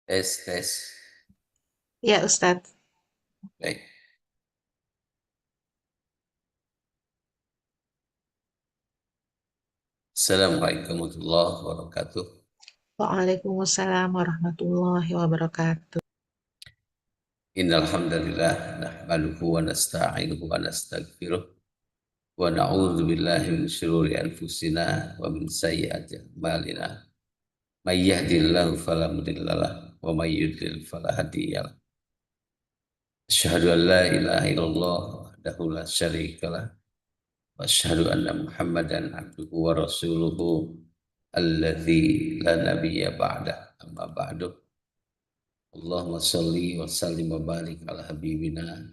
Tes, tes. Ya, Ustadz. Baik. Assalamualaikum warahmatullahi wabarakatuh. Waalaikumsalam warahmatullahi wabarakatuh. Innal hamdalillah nahmaduhu wa nasta'inuhu wa nastaghfiruh wa na'udzu billahi min syururi anfusina wa min sayyiati a'malina. May yahdihillahu fala mudhillalah wa may yudlil fala hadiyalah. Asyhadu an la ilaha illallah wahdahu la syarikalah wa asyhadu anna Muhammadan abduhu wa rasuluhu alladzi la nabiyya ba'dah. Amma ba'du. Allahumma salli wa sallim wa barik ala habibina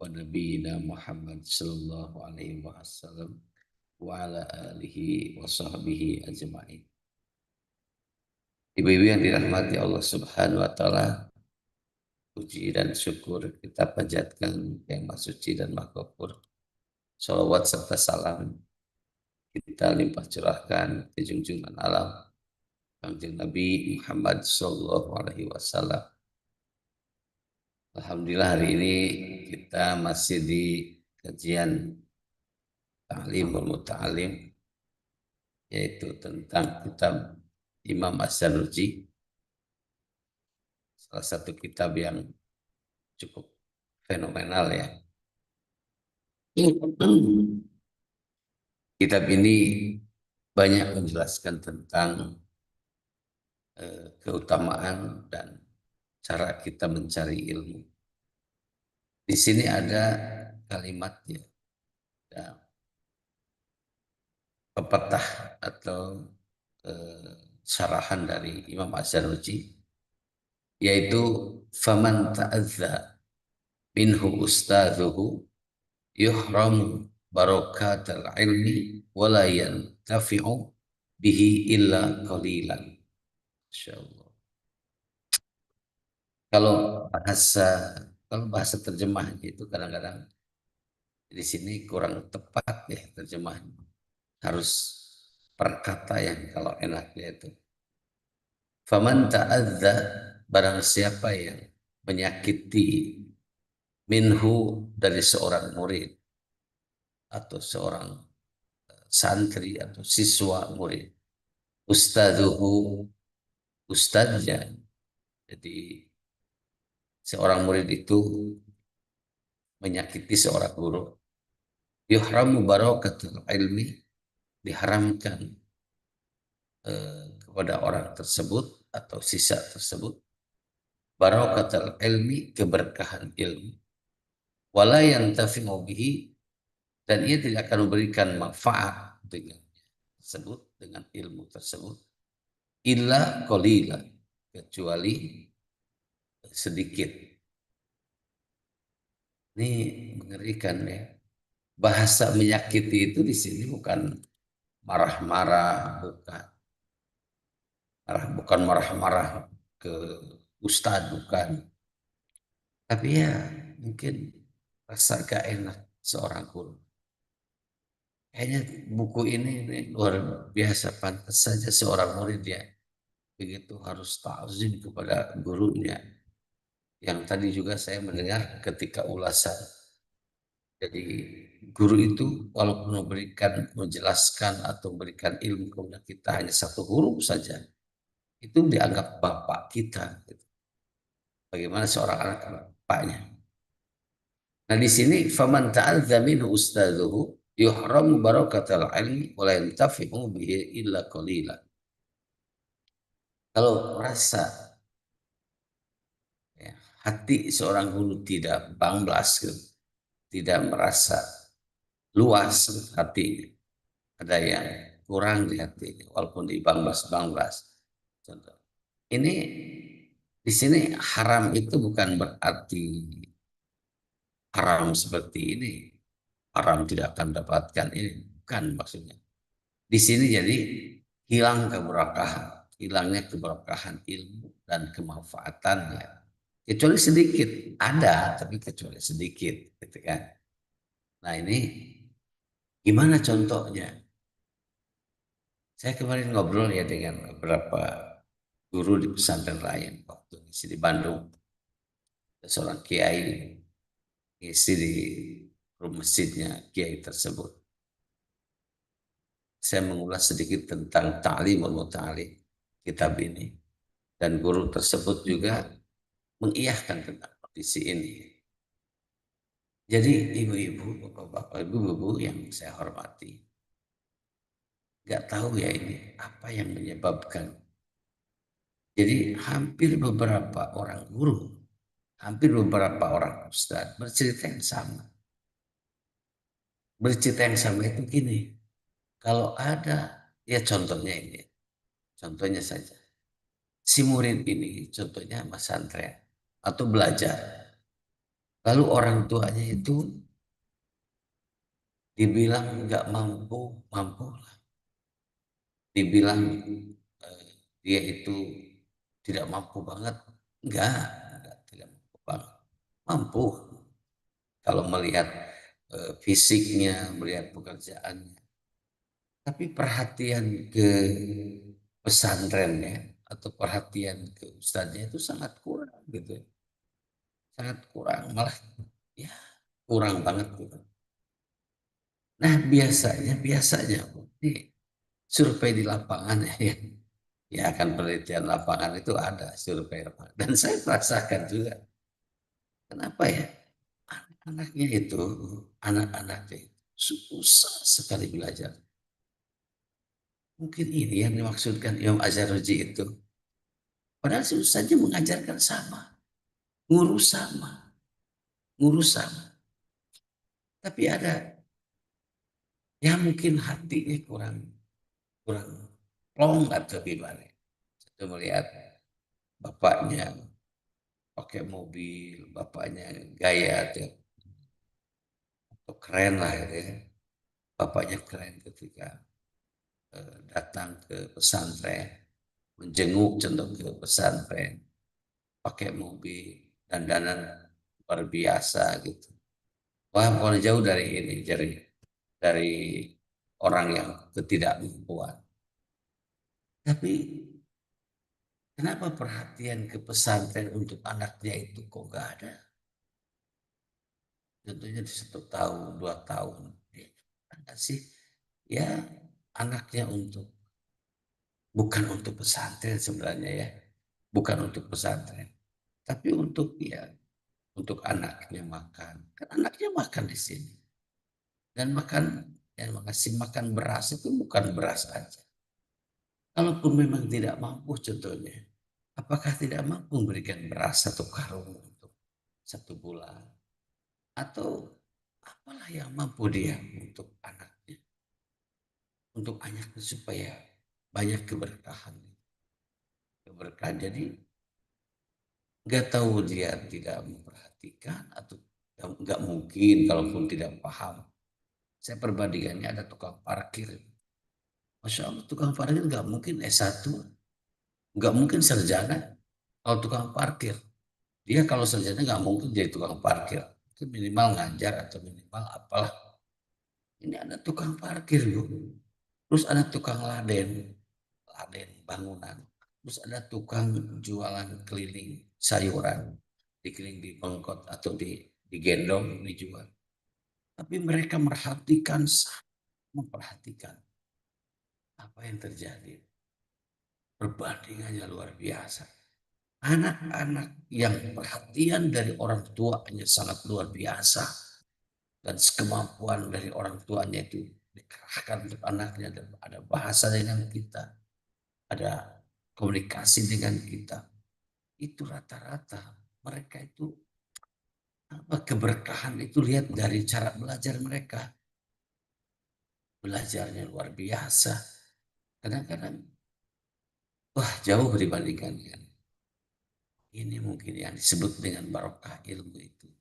wa nabiyina Muhammad sallallahu alaihi wasallam wa ala alihi wa sahbihi ajma'in. Ibu-ibu yang dirahmati Allah Subhanahu wa taala, puji dan syukur kita panjatkan yang Maha Suci dan Maha Ghafur. Salawat serta salam kita limpah curahkan ke junjungan alam Kanjeng Nabi Muhammad sallallahu alaihi wasallam. Alhamdulillah hari ini kita masih di kajian Ta'limul Muta'alim, yaitu tentang kitab Imam As-Sanusi, salah satu kitab yang cukup fenomenal ya. Kitab ini banyak menjelaskan tentang keutamaan dan cara kita mencari ilmu. Di sini ada kalimatnya, ada pepatah atau syarahan dari Imam Az-Zarnuji, yaitu faman ta'adza minhu ustadzuhu yuhramu barakatal ilmi wala yantafi'u bihi illa qalilan. Insyaallah. Kalau bahasa kalau bahasa terjemahnya itu kadang-kadang di sini kurang tepat ya terjemahnya. Harus per kata yang kalau enaknya itu. Faman ta'adza, barang siapa yang menyakiti minhu, dari seorang murid atau seorang santri atau siswa murid, ustadzuhu, ustadznya. Jadi seorang murid itu menyakiti seorang guru, yuhramu barakatul ilmi, diharamkan kepada orang tersebut atau sisa tersebut barakatul ilmi, keberkahan ilmu, wala yantafi'u bihi, dan ia tidak akan memberikan manfaat dengan tersebut, dengan ilmu tersebut, illa qalila, kecuali sedikit. Ini mengerikan ya. Bahasa menyakiti itu di sini bukan marah-marah, bukan marah-marah ke ustadz, bukan. Tapi ya mungkin rasa gak enak seorang guru. Kayaknya buku ini luar biasa, pantas saja seorang murid ya begitu harus ta'zim kepada gurunya. Yang tadi juga saya mendengar ketika ulasan. Jadi guru itu walaupun menjelaskan atau memberikan ilmu kepada kita hanya satu huruf saja, itu dianggap bapak kita. Bagaimana seorang anak bapaknya. Nah di sini faman ta'adza minhu ustadzuhu yuhramu barakatal ilmi wa la yantafi'u bihi illa qalila. Kalau merasa ya, hati seorang guru tidak banglas, tidak merasa luas hati, ada yang kurang di hati walaupun dibanglas-banglas. Contoh. Ini di sini haram itu bukan berarti haram seperti ini, haram tidak akan dapatkan ini, bukan maksudnya. Di sini jadi hilangnya keberkahan ilmu dan kemanfaatannya. Kecuali sedikit, ada tapi kecuali sedikit, gitu kan. Nah ini gimana contohnya? Saya kemarin ngobrol ya dengan beberapa guru di pesantren lain waktu di Bandung. Ada seorang kiai ngisi di rumah masjidnya kiai tersebut. Saya mengulas sedikit tentang ta'limul muta'alim kitab ini. Dan guru tersebut juga mengiyahkan tentang kondisi ini. Jadi ibu-ibu, bapak-bapak, ibu-ibu yang saya hormati, nggak tahu ya ini apa yang menyebabkan. Jadi hampir beberapa orang guru, hampir beberapa orang ustadz bercerita yang sama. Bercerita yang sama itu gini, kalau ada, ya contohnya ini, contohnya saja. Si murid ini contohnya mas santren atau belajar. Lalu orang tuanya itu dibilang nggak mampu, mampu lah. Dibilang dia itu tidak mampu banget, enggak, tidak mampu banget. Mampu kalau melihat fisiknya, melihat pekerjaannya. Tapi perhatian ke pesantrennya atau perhatian ke ustadznya itu sangat kurang gitu. Sangat kurang, malah ya kurang banget gitu. Nah biasanya ini survei di lapangan ya, ya kan penelitian lapangan itu ada survei lapangan. Dan saya merasakan juga, kenapa ya anak-anaknya itu, anak-anaknya itu susah sekali belajar. Mungkin ini yang dimaksudkan Imam Azharuji itu. Padahal si ustaznya mengajarkan sama, ngurus sama, ngurus sama. Tapi ada ya mungkin hatinya kurang kurang plong atau gimana. Saya melihat bapaknya pakai mobil, bapaknya gaya tuh, atau keren lah gitu ya. Bapaknya keren ketika datang ke pesantren, menjenguk contoh ke pesantren, pakai mobil, dandanan luar biasa gitu. Wah, pokoknya jauh dari ini, dari orang yang ketidakmampuan. Tapi kenapa perhatian ke pesantren untuk anaknya itu kok gak ada? Tentunya di 1 tahun, 2 tahun. Ya, ada sih, ya anaknya bukan untuk pesantren sebenarnya ya. Bukan untuk pesantren. Tapi untuk ya, untuk anaknya makan. Kan anaknya makan di sini. Dan makan, yang mengasih makan beras itu bukan beras aja. Kalaupun memang tidak mampu contohnya, apakah tidak mampu memberikan beras 1 karung untuk 1 bulan? Atau apalah yang mampu dia untuk anaknya, untuk anaknya supaya banyak keberkahan. Keberkahan jadi nggak tahu dia tidak memperhatikan atau nggak mungkin kalaupun tidak paham. Saya perbandingannya ada tukang parkir. Masya Allah tukang parkir nggak mungkin S1, nggak mungkin sarjana kalau tukang parkir. Dia kalau sarjana nggak mungkin jadi tukang parkir. Itu minimal ngajar atau minimal apalah. Ini ada tukang parkir loh. Terus ada tukang laden bangunan. Terus ada tukang jualan keliling sayuran, dikeliling di bengkot atau digendong dijual. Tapi mereka memperhatikan apa yang terjadi. Perbandingannya luar biasa. Anak-anak yang perhatian dari orang tuanya sangat luar biasa. Dan kemampuan dari orang tuanya itu dikerahkan untuk anaknya. Dan ada bahasa dengan kita. Ada komunikasi dengan kita. Itu rata-rata mereka itu apa keberkahan itu lihat dari cara belajar mereka. Belajarnya luar biasa. Kadang-kadang wah jauh dibandingkan dengan ini mungkin yang disebut dengan barokah ilmu itu.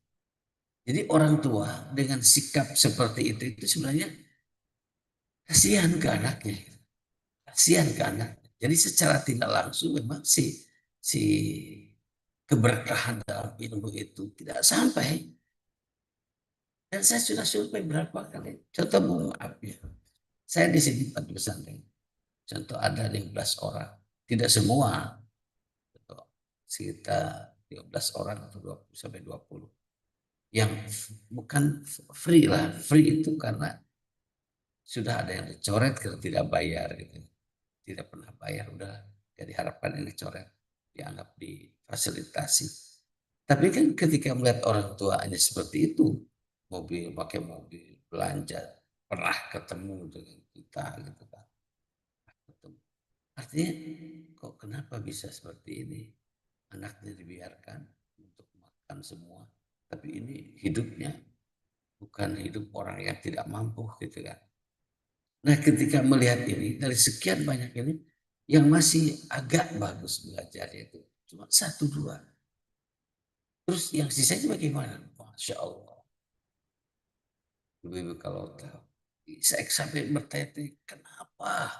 Jadi orang tua dengan sikap seperti itu sebenarnya kasihan ke anaknya. Kasihan ke anak. Jadi secara tidak langsung memang si keberkahan dalam ilmu itu tidak sampai. Dan saya sudah survei berapa kali. Contoh mohon maaf ya. Saya di sini 4 pesantren. Contoh ada 15 orang. Tidak semua. sekitar 15 orang atau 20 sampai 20 yang bukan free lah. Free itu karena sudah ada yang dicoret kalau tidak bayar gitu. Tidak pernah bayar, udah gak diharapkan ini dicoret, dianggap difasilitasi. Tapi kan ketika melihat orang tuanya seperti itu, mobil pakai mobil belanja, pernah ketemu dengan kita gitu kan. Artinya kok kenapa bisa seperti ini? Anaknya dibiarkan untuk makan semua, tapi ini hidupnya bukan hidup orang yang tidak mampu gitu kan. Nah ketika melihat ini dari sekian banyak ini yang masih agak bagus belajar itu cuma satu dua. Terus yang sisanya bagaimana? Masya Allah. Ibu-ibu kalau tahu. Saya sampai bertanya, kenapa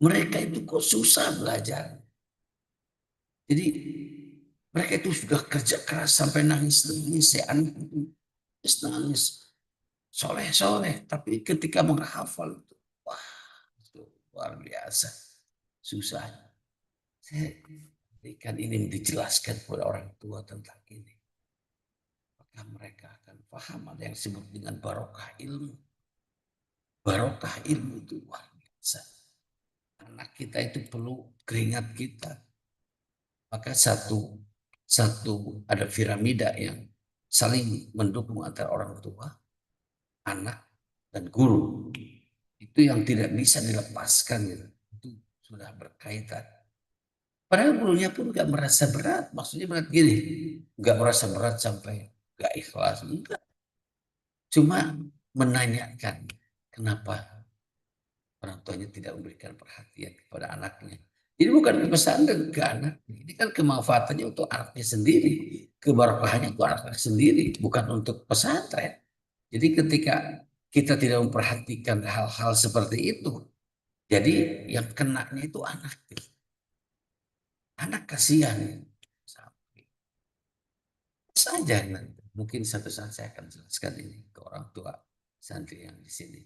mereka itu kok susah belajar? Jadi mereka itu sudah kerja keras sampai nangis-nangis. Saya anak itu nangis. Soleh-soleh. Tapi ketika menghafal itu, wah itu luar biasa. Susah. Saya kan ini dijelaskan kepada orang tua tentang ini. Maka mereka akan paham ada yang disebut dengan barokah ilmu. Barokah ilmu itu luar biasa. Anak kita itu perlu keringat kita. Maka satu ada piramida yang saling mendukung antara orang tua, anak, dan guru. Itu yang tidak bisa dilepaskan gitu. Itu sudah berkaitan. Padahal gurunya pun gak merasa berat. Maksudnya berat gini. Gak merasa berat sampai gak ikhlas. Enggak. Cuma menanyakan kenapa orang tuanya tidak memberikan perhatian kepada anaknya. Ini bukan ke pesantren ke anak. Ini kan kemanfaatannya untuk anaknya sendiri. Keberkahannya untuk anaknya sendiri. Bukan untuk pesantren. Jadi ketika kita tidak memperhatikan hal-hal seperti itu. Jadi yang kenanya itu anak. Anak kasihan. Saja nanti. Mungkin satu saat saya akan jelaskan ini ke orang tua santri yang di sini.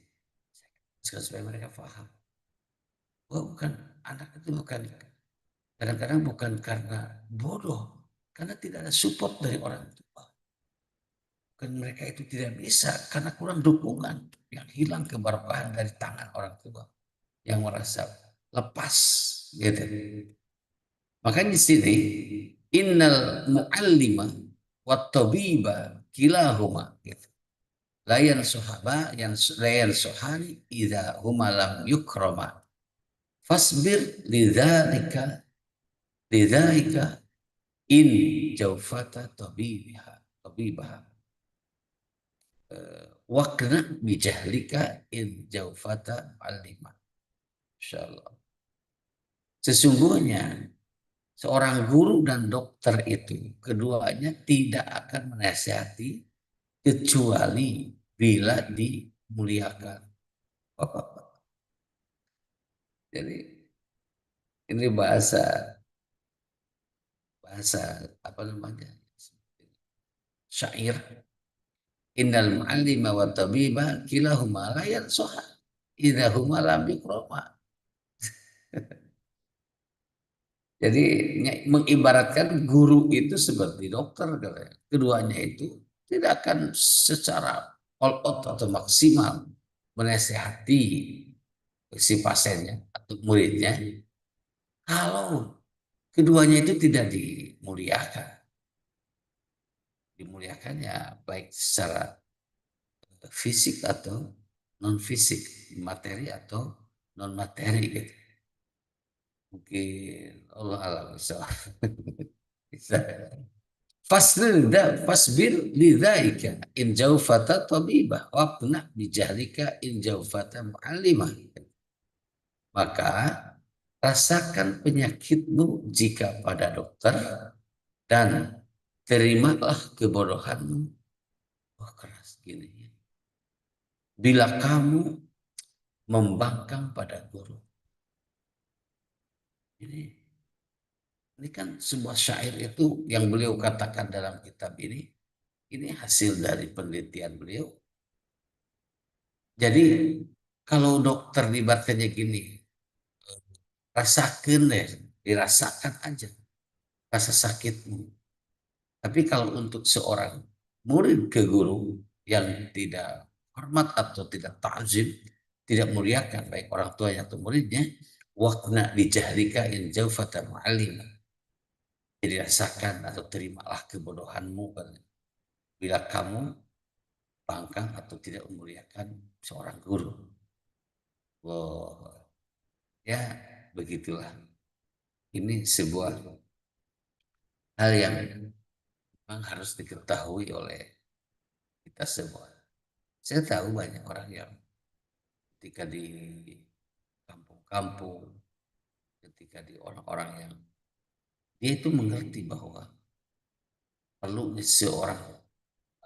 Supaya mereka paham. Oh, bukan anak itu bukan kadang-kadang bukan karena bodoh, karena tidak ada support dari orang tua. Bukan mereka itu tidak bisa karena kurang dukungan, yang hilang keberkahan dari tangan orang tua yang merasa lepas gitu. Makanya di sini innal muallima wat tabiba kilahuma gitu. Layan sohaba yang layan sohani idza huma lam yukrama fasbir lidzalika in jaufata tabibaha wakna bijahlika in jaufata alima. Insyaallah. Sesungguhnya seorang guru dan dokter itu keduanya tidak akan menasihati kecuali bila dimuliakan. Jadi ini bahasa bahasa apa namanya, syair. Innal mu'allima wa tabiba kilahuma la yansuha idza huma lam yukrama. Jadi mengibaratkan guru itu seperti dokter. Keduanya itu tidak akan secara all out atau maksimal menasehati si pasiennya atau muridnya kalau keduanya itu tidak dimuliakan. Dimuliakannya baik secara fisik atau non fisik, materi atau non materi gitu. Mungkin Allah alam bisa. Fasbir lidzaika in jaufata tabibah waqna bijahlika in jaufata muallimah. Maka rasakan penyakitmu jika pada dokter dan terimalah kebodohanmu. Wah keras gini. Bila kamu membangkang pada guru. Ini kan sebuah syair itu yang beliau katakan dalam kitab ini hasil dari penelitian beliau. Jadi kalau dokter dibacanya gini, rasakan deh, dirasakan aja. rasa sakitmu. Tapi kalau untuk seorang murid ke guru yang tidak hormat atau tidak ta'zim, tidak muliakan baik orang tuanya atau muridnya, waqna bijahlika in jawfata mu'allim. Jadi rasakan atau terimalah kebodohanmu bila kamu bangkang atau tidak memuliakan seorang guru. Wow, ya begitulah. Ini sebuah hal yang memang harus diketahui oleh kita semua. Saya tahu banyak orang yang ketika di kampung-kampung, ketika di orang-orang yang dia itu mengerti bahwa perlu seorang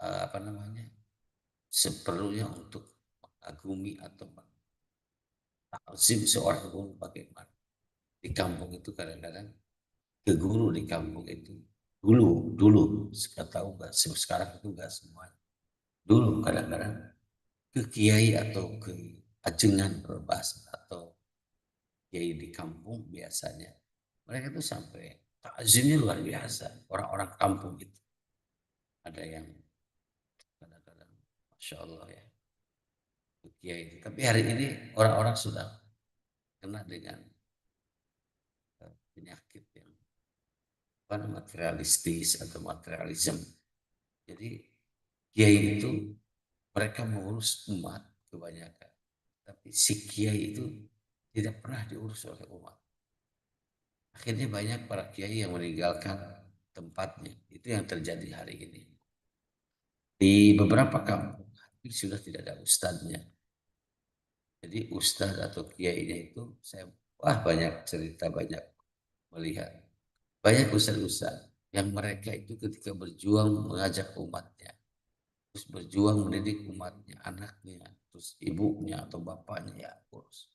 apa namanya seperlunya untuk mengagumi atau mengagum seorang guru bagaimana di kampung itu kadang-kadang ke guru di kampung itu dulu saya tahu nggak sekarang itu nggak semua dulu kadang-kadang ke kiai atau ke ajengan berbahasa atau kiai di kampung biasanya mereka itu sampai takzimnya luar biasa orang-orang kampung itu ada yang kadang-kadang masya Allah ya ke kiai tapi hari ini orang-orang sudah kena dengan penyakit yang apa materialistis atau materialisme jadi kiai itu mereka mengurus umat kebanyakan tapi si kiai itu tidak pernah diurus oleh umat. Akhirnya banyak para kiai yang meninggalkan tempatnya. Itu yang terjadi hari ini. Di beberapa kampung sudah tidak ada ustadznya. Jadi ustadz atau kiainya itu saya banyak cerita, banyak melihat. Banyak ustadz-ustadz yang mereka itu ketika berjuang mengajak umatnya, terus berjuang mendidik umatnya, anaknya, terus ibunya atau bapaknya ya urus.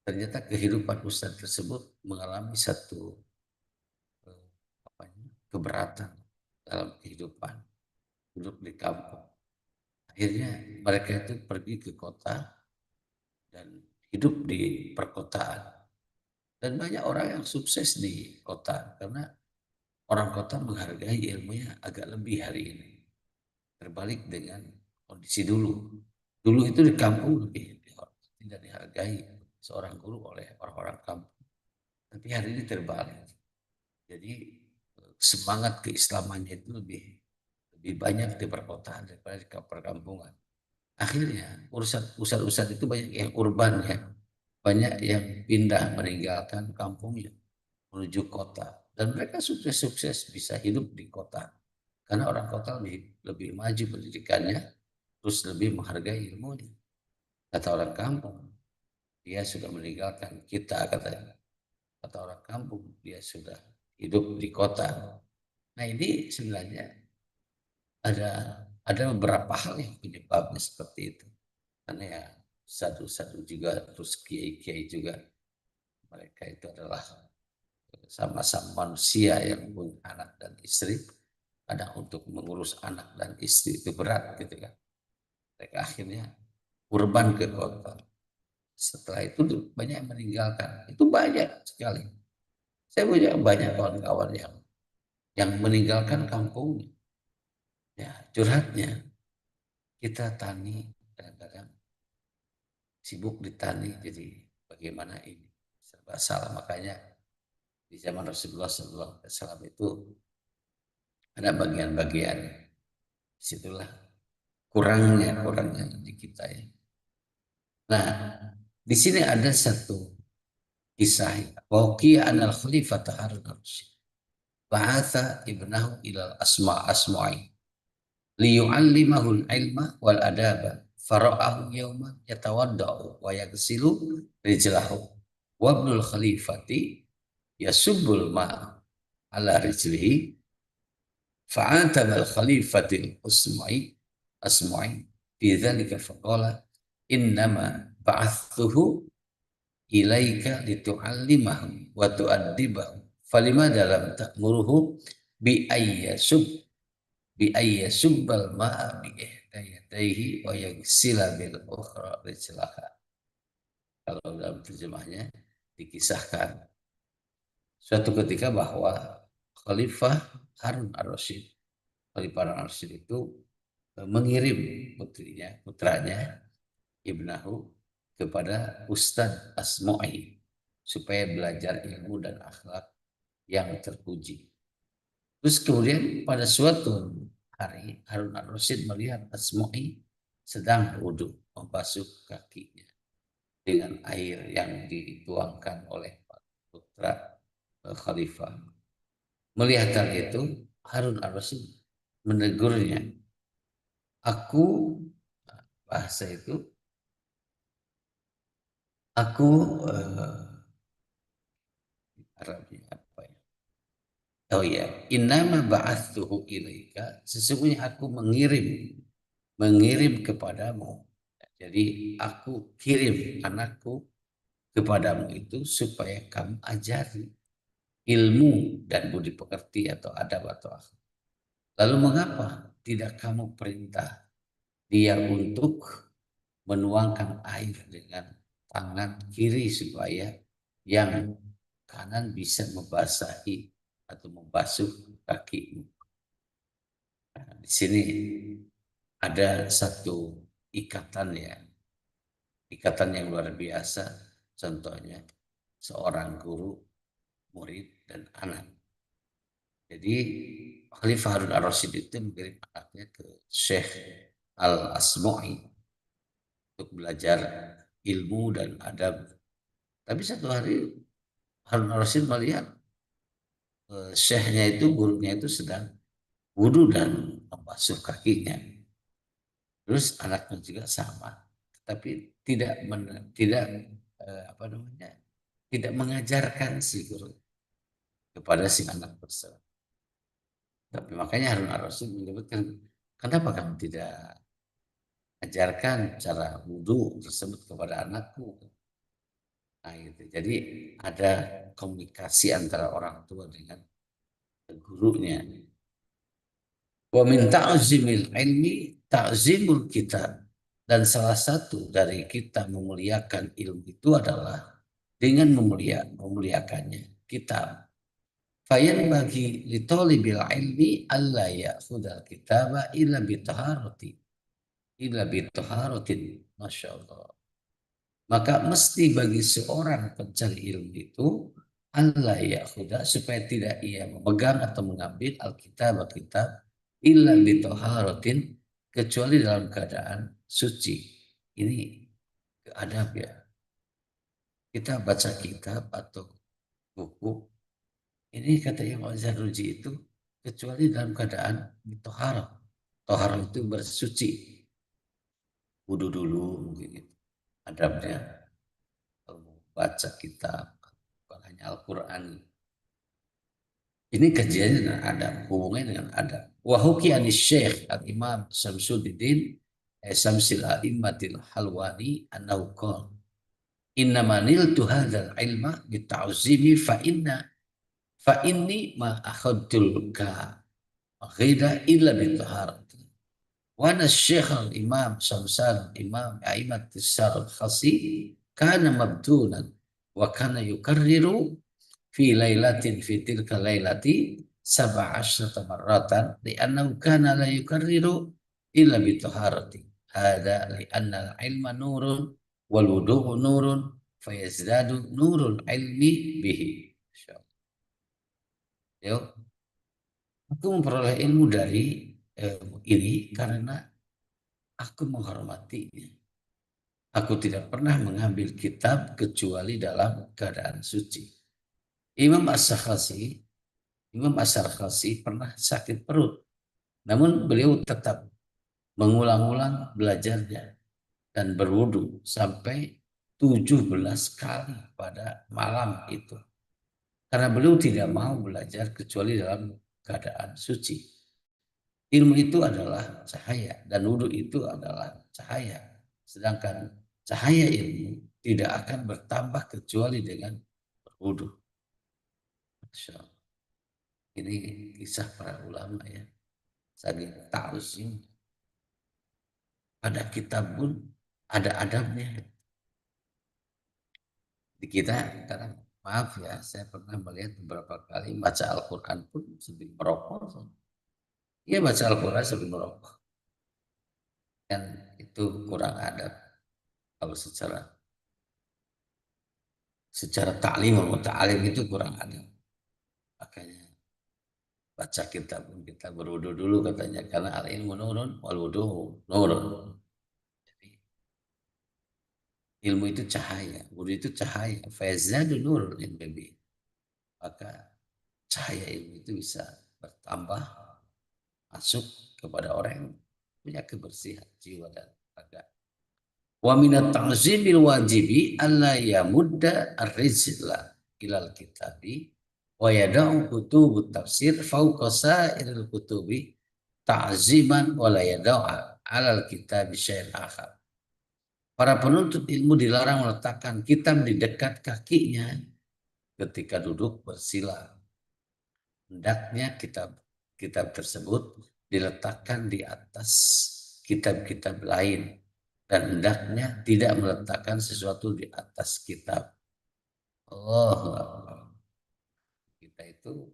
Ternyata kehidupan ustadz tersebut mengalami satu keberatan dalam kehidupan hidup di kampung. Akhirnya mereka itu pergi ke kota dan hidup di perkotaan. Dan banyak orang yang sukses di kota karena orang kota menghargai ilmunya agak lebih hari ini. Terbalik dengan kondisi dulu. Dulu itu di kampung lebih tidak dihargai seorang guru oleh orang-orang kampung. Tapi hari ini terbalik. Jadi semangat keislamannya itu lebih banyak di perkotaan daripada di perkampungan. Akhirnya urusan itu banyak yang urban ya, banyak yang pindah meninggalkan kampungnya menuju kota dan mereka sukses-sukses bisa hidup di kota karena orang kota lebih maju pendidikannya terus lebih menghargai ilmunya. Kata orang kampung dia sudah meninggalkan kita katanya. Kata orang kampung dia sudah hidup di kota. Nah ini sebenarnya ada ada beberapa hal yang penyebabnya seperti itu. Karena ya satu-satu juga terus kiai-kiai juga mereka itu adalah sama-sama manusia yang punya anak dan istri. Kadang untuk mengurus anak dan istri itu berat gitu kan. Mereka akhirnya urban ke kota. Setelah itu banyak yang meninggalkan. Itu banyak sekali. Saya punya banyak kawan-kawan yang meninggalkan kampungnya. Ya, curhatnya kita tani kadang-kadang sibuk di tani jadi bagaimana ini serba salah makanya di zaman Rasulullah SAW itu ada bagian-bagian disitulah kurangnya di kita ya. Nah di sini ada satu kisah Waqiyah anal Khalifah Harun al-Rasyid ba'atha ibnahu ilal asma'i liyu'allimahul ilma wal adaba fara'ahu yawma yatawadda'u wa yaghsilu rijlahu wa ibnul khalifati yasubbul ma'a ala rijlihi fa'ataba al khalifatil asma'i fi dhalika faqala innama ba'athuhu ilaika litu'allimahu wa tu'addibahu falimada lam ta'muruhu bi ayyasub bi ayyasubbal ma'a bi ihdayatayhi wa yagsila bil ukhra rijlaha. Kalau dalam terjemahnya dikisahkan suatu ketika bahwa Khalifah Harun ar-Rasyid. Khalifah Harun ar-Rasyid itu mengirim putranya Ibnahu kepada Ustadz Asma'i supaya belajar ilmu dan akhlak yang terpuji. Terus kemudian pada suatu hari Harun ar-Rasyid melihat Asma'i sedang berwudu membasuh kakinya dengan air yang dituangkan oleh putra Khalifah. Melihat hal itu, Harun ar-Rasyid menegurnya. Aku, bahasa itu, aku Arabnya apa ya? Oh ya, innama ba'atsuhu ilaika, sesungguhnya aku mengirim kepadamu. Jadi aku kirim anakku kepadamu itu supaya kamu ajari ilmu dan budi pekerti atau adab atau akhlak. Lalu mengapa tidak kamu perintah dia untuk menuangkan air dengan tangan kiri supaya yang kanan bisa membasahi atau membasuh kakimu. Nah, di sini ada satu ikatan ya, ikatan yang luar biasa. Contohnya seorang guru, murid, dan anak. Jadi Khalifah Harun ar-Rasyid itu mengirim anaknya ke Syekh Al-Asma'i untuk belajar ilmu dan adab. Tapi satu hari Harun ar-Rasyid melihat syekhnya itu, gurunya itu sedang wudhu dan membasuh kakinya. Terus anaknya juga sama, tapi tidak apa namanya, tidak mengajarkan si guru kepada si anak tersebut. Tapi makanya Harun ar-Rasyid menyebutkan, kenapa kamu tidak ajarkan cara wudhu tersebut kepada anakku? Nah, gitu. Jadi ada komunikasi antara orang tua dengan gurunya. Wa min ta'zimil ilmi ta'zimul kitab. Dan salah satu dari kita memuliakan ilmu itu adalah dengan memuliakannya kitab. Fayan bagi litolibil ilmi alla ya'khudal kitaba illa bitaharati. Illa bitaharatin. Masya Allah. Maka mesti bagi seorang pencari ilmu itu Allah ya khuda supaya tidak ia memegang atau mengambil Alkitab illa bitoharatin kecuali dalam keadaan suci. Ini adab ya. Kita baca kitab atau buku, ini kata Imam Zarruji itu kecuali dalam keadaan tohara. Tohara itu bersuci. Wudhu dulu mungkin gitu. Adabnya baca kitab, bukan hanya Al-Quran. Ini kajiannya dengan adab, hubungannya dengan adab. Wahuki anis syekh al-imam Samsuddin Samsil a'immatil halwani annahu qala innama niltu hadzal ilma bita'zimi fa inni ma akhadtul ka ghida illa bitaharati. Wa ana syekh al-imam Samsal imam a'immatis sar al-khasi kana mabtunan wa kana yukarriru fi lailatin fi tilka lailati sab'a asyrata marratan li'annahu kana la yukarriru illa bi taharati. Hada li'anna al-ilma nurun wal wudu'u nurun fayazdadu nurul ilmi bihi. Yuk, aku memperoleh ilmu dari ini karena aku menghormatinya. Aku tidak pernah mengambil kitab kecuali dalam keadaan suci. Imam As-Sakhasi Imam Asy-Syafi'i pernah sakit perut, namun beliau tetap mengulang-ulang belajarnya dan berwudu sampai 17 kali pada malam itu. Karena beliau tidak mau belajar kecuali dalam keadaan suci. Ilmu itu adalah cahaya dan wudu itu adalah cahaya. Sedangkan cahaya ilmu tidak akan bertambah kecuali dengan berwudu. Masya Allah. Ini kisah para ulama ya. Saking ta'zim. Pada kitab pun ada adabnya. Di kita kadang maaf ya, saya pernah melihat beberapa kali baca Al-Quran pun sambil merokok. Iya baca Al-Quran sambil merokok. Kan itu kurang adab kalau secara taklim atau ta'lim itu kurang adab. Makanya baca kitab pun kita berwudu dulu katanya karena al ilmu nurun wal wudu nurun. Jadi ilmu itu cahaya, wudu itu cahaya. Fazadu nurun in baby. Maka cahaya ilmu itu bisa bertambah masuk kepada orang yang punya kebersihan jiwa dan raga. Wa minat ta'zimil wajibi alla yamudda ar-rizla ilal kitabi wa yada'u kutubut tafsir fauqa sa'iril kutubi ta'ziman wa la yada'u alal kitabi syai'in akhar. Para penuntut ilmu dilarang meletakkan kitab di dekat kakinya ketika duduk bersila. Hendaknya kitab tersebut diletakkan di atas kitab-kitab lain dan hendaknya tidak meletakkan sesuatu di atas kitab. Allah, kita itu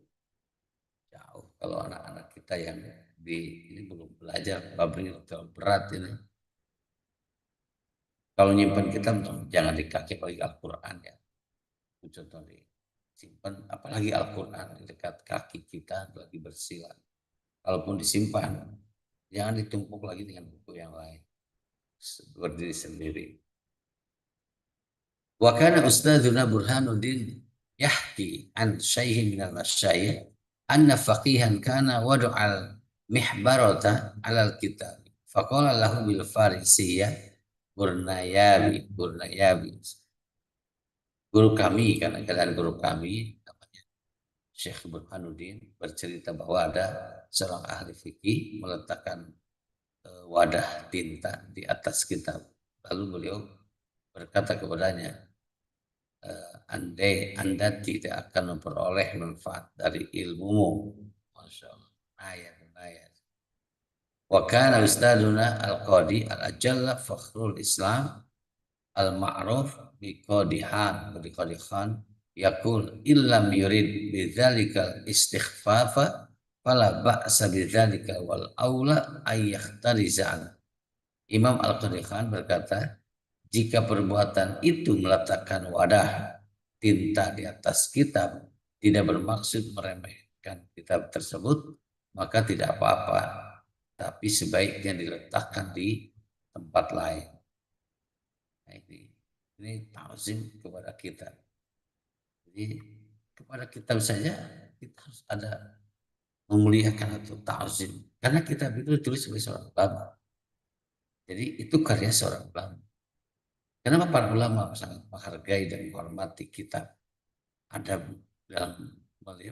jauh kalau anak-anak kita yang ini belum belajar babnya terlalu berat ini. Kalau nyimpan kitab jangan di kaki apalagi Al-Quran ya. Contoh simpan apalagi Al-Quran di dekat kaki kita lagi bersila. Kalaupun disimpan, jangan ditumpuk lagi dengan buku yang lain. Berdiri sendiri. Wa kana Ustadzuna Burhanuddin yahki an syaihin minal masyayikh anna faqihan kana wada'al mihbarata alal kitab. Faqala lahu bil farisiyah Burnayabi. Guru kami, karena keadaan guru kami, namanya Syekh Burhanuddin, bercerita bahwa ada seorang ahli fikih meletakkan wadah tinta di atas kitab. Lalu beliau berkata kepadanya, andai Anda tidak akan memperoleh manfaat dari ilmumu. Masya Allah. Ayat. Wa kana ustaduna al-qadi al-ajalla fakhrul Islam al-ma'ruf biqadihan yakul illam yurid bidzalikal istighfafa fala ba'sa bidzalika wal aula ayyahtarizan. Imam Al-Qadi Khan berkata, jika perbuatan itu meletakkan wadah tinta di atas kitab tidak bermaksud meremehkan kitab tersebut, maka tidak apa-apa. Tapi sebaiknya diletakkan di tempat lain. Nah, ini ta'zim kepada kita. Jadi kepada kitab saja kita harus ada memuliakan atau ta'zim. Karena kitab itu ditulis oleh seorang ulama. Jadi itu karya seorang ulama. Kenapa para ulama sangat menghargai dan menghormati kitab? Ada dalam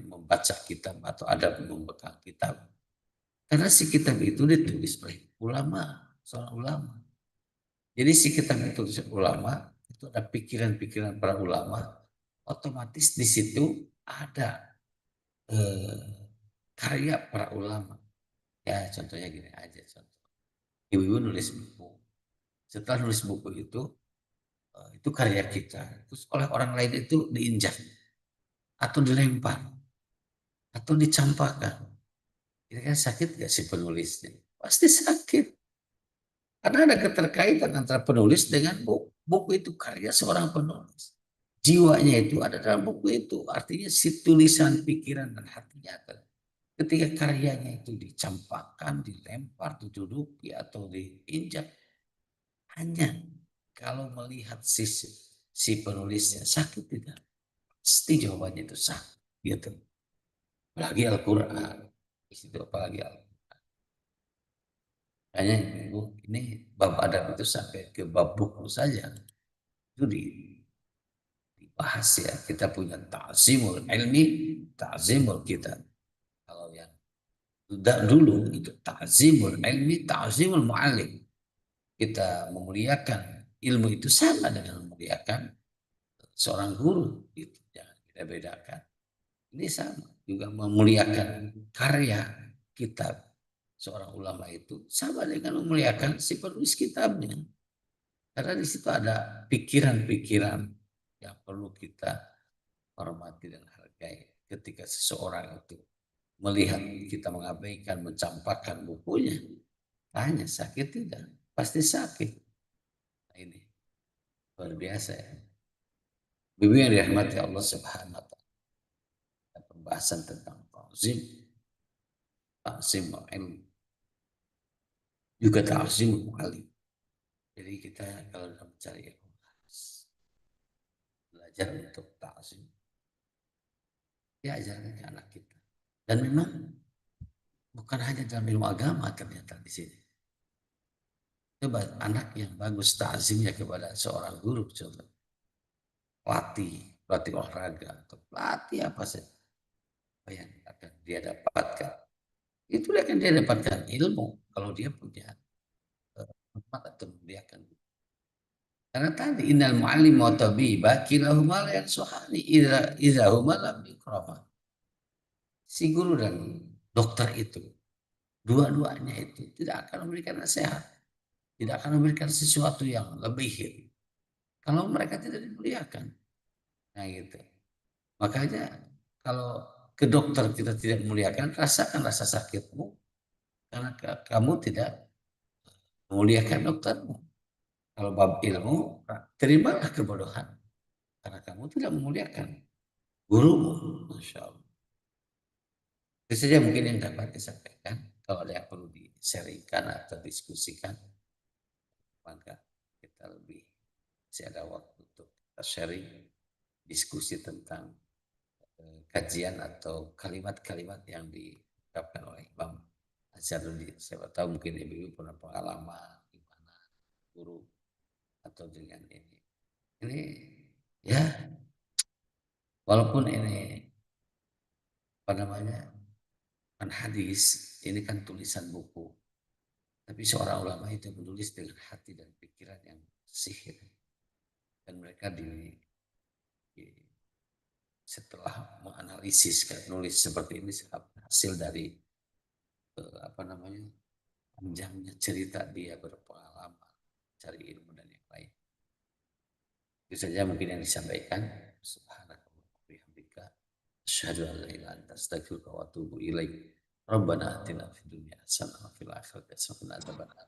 membaca kitab atau ada memegang kitab. Karena si kitab itu ditulis oleh ulama, seorang ulama. Jadi si kitab itu ditulis ulama, itu ada pikiran-pikiran para ulama, otomatis di situ ada karya para ulama. Ya contohnya gini aja contoh. Ibu-ibu nulis buku. Setelah nulis buku itu karya kita. Terus oleh orang lain itu diinjak atau dilempar atau dicampakkan. Ini kan sakit gak si penulisnya? Pasti sakit. Karena ada keterkaitan antara penulis dengan buku. Buku itu karya seorang penulis. Jiwanya itu ada dalam buku itu. Artinya si tulisan, pikiran, dan hatinya. Ketika karyanya itu dicampakkan, dilempar, diduduki, atau diinjak. Hanya kalau melihat si penulisnya sakit tidak. Pasti jawabannya itu sakit. Gitu. Apalagi Al-Quran. Itu apalagi Al-Quran. Hanya Ibu, ini bab adab itu sampai ke bab buku saja. Itu dibahas ya. Kita punya ta'zimul ilmi, ta'zimul kitab. Kalau yang dulu itu ta'zimul ilmi, ta'zimul mu'allim. Kita memuliakan ilmu itu sama dengan memuliakan seorang guru. Itu jangan kita bedakan. Ini sama. Juga memuliakan karya kitab seorang ulama itu sama dengan memuliakan si penulis kitabnya. Karena di situ ada pikiran-pikiran yang perlu kita hormati dan hargai. Ketika seseorang itu melihat kita mengabaikan, mencampakkan bukunya, tanya sakit tidak? Pasti sakit. Nah, ini luar biasa ya. Bibi yang dirahmati Allah Subhanahu wa taala. Pembahasan tentang ta'zim, ta'zim ilmu, juga ta'zim mu'alim. Jadi kita kalau dalam mencari ilmu harus belajar untuk ta'zim. Diajarkan ke anak kita. Dan memang bukan hanya dalam ilmu agama ternyata di sini. Coba anak yang bagus ta'zimnya kepada seorang guru, coba pelatih olahraga, atau pelatih apa saja yang akan dia dapatkan. Itu akan dia dapatkan ilmu kalau dia punya hormat atau memuliakan. Karena tadi innal mu'allim wa tabiba kilahuma la yansuhani idza huma lam yukrama. Si guru dan dokter itu, dua-duanya itu tidak akan memberikan nasihat, tidak akan memberikan sesuatu yang lebih kalau mereka tidak dimuliakan. Nah gitu. Makanya kalau ke dokter kita tidak memuliakan, rasakan rasa sakitmu karena kamu tidak memuliakan doktermu. Kalau bab ilmu, terimalah kebodohan karena kamu tidak memuliakan gurumu. Masya Allah. Itu saja mungkin yang dapat disampaikan. Kalau ada yang perlu diseringkan atau diskusikan, maka kita lebih masih ada waktu untuk kita sharing, diskusi tentang kajian atau kalimat-kalimat yang diucapkan oleh Imam Azharuddin. Siapa tahu mungkin ibu-ibu pernah pengalaman gimana guru atau dengan ini. Ini ya walaupun ini apa namanya kan hadis, ini kan tulisan buku. Tapi seorang ulama itu menulis dengan hati dan pikiran yang sihir. Dan mereka setelah menganalisis kan, nulis seperti ini hasil dari apa namanya panjangnya cerita dia berpengalaman cari ilmu dan yang lain. Itu saja mungkin yang disampaikan. Subhanakallah wa bihamdika asyhadu an la ilaha illa anta astaghfiruka wa atubu ilaik. Rabbana atina fid dunya hasanah wa fil akhirati hasanah wa qina adzabannar.